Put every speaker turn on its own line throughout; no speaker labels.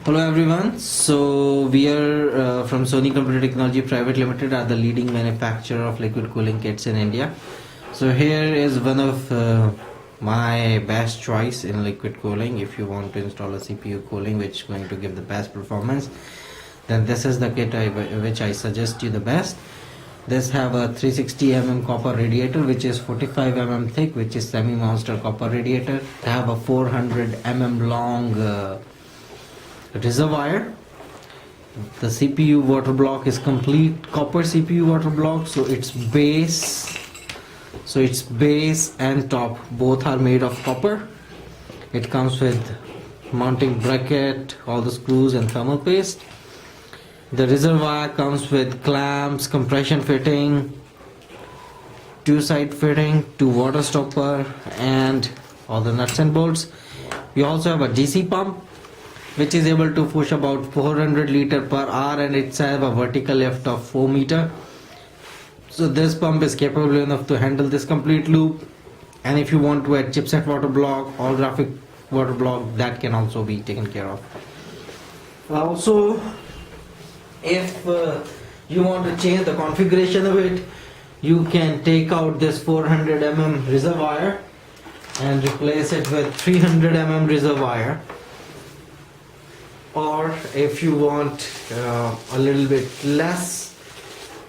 Hello everyone. So we are from SCT Complete Technology Private Limited, are the leading manufacturer of liquid cooling kits in India. So here is one of my best choice in liquid cooling. If you want to install a CPU cooling which is going to give the best performance, then this is the kit which I suggest you the best. This have a 360 mm copper radiator which is 45 mm thick, which is semi-monster copper radiator. They have a 400 mm long reservoir. The CPU water block is complete copper CPU water block, so its base and top both are made of copper. It comes with mounting bracket, all the screws and thermal paste. The reservoir comes with clamps, compression fitting, two side fitting, two water stopper, and all the nuts and bolts. We also have a DC pump which is able to push about 400 liter per hour, and it's have a vertical lift of 4 meter. So this pump is capable enough to handle this complete loop. And if you want to add chipset water block or graphic water block, that can also be taken care of. Also, if you want to change the configuration of it, you can take out this 400 mm reservoir and replace it with 300 mm reservoir. Or if you want a little bit less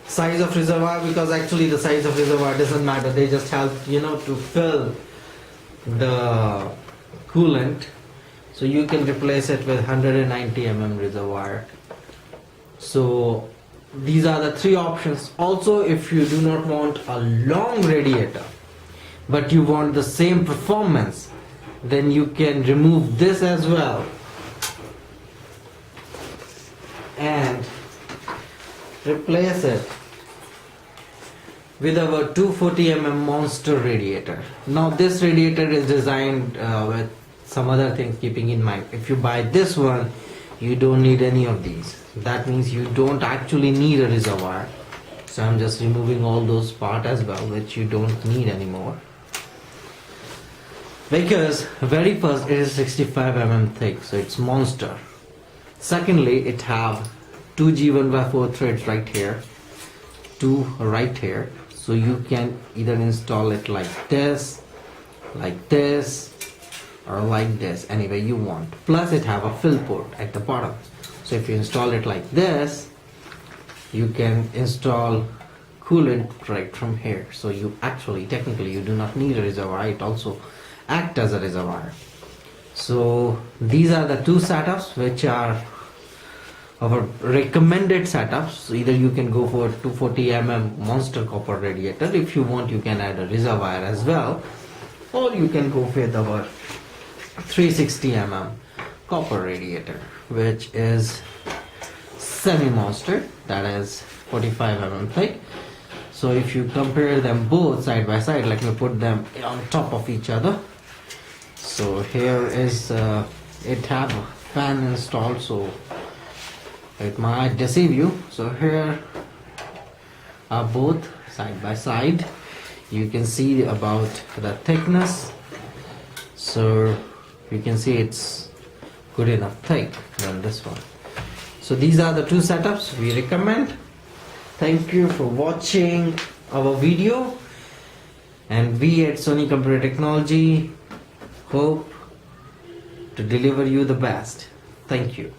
size of reservoir, because actually the size of reservoir doesn't matter, they just help to fill the coolant, so you can replace it with 190 mm reservoir. So these are the three options. Also, if you do not want a long radiator but you want the same performance, then you can remove this as well and replace it with our 240 mm monster radiator. Now this radiator is designed with some other things keeping in mind. If you buy this one, you don't need any of these. That means you don't actually need a reservoir. So I'm just removing all those parts as well, which you don't need anymore. Because very first, it is 65 mm thick, so it's monster. Secondly, it have two G1/4 threads right here, two right here, so you can either install it like this, or like this, any way you want. Plus it have a fill port at the bottom, so if you install it like this, you can install coolant right from here. So you actually technically you do not need a reservoir, it also act as a reservoir. So these are the two setups which are our recommended setups. So either you can go for 240 mm monster copper radiator. If you want, you can add a reservoir as well, or you can go with our 360 mm copper radiator, which is semi-monster, that is 45 mm thick. So if you compare them both side by side, let me put them on top of each other. So here is it have a fan installed, so it might deceive you. So here are both side by side. You can see about the thickness, so you can see it's good enough thick than this one. So these are the two setups we recommend. Thank you for watching our video, and we at SCT Complete Technology hope to deliver you the best. Thank you.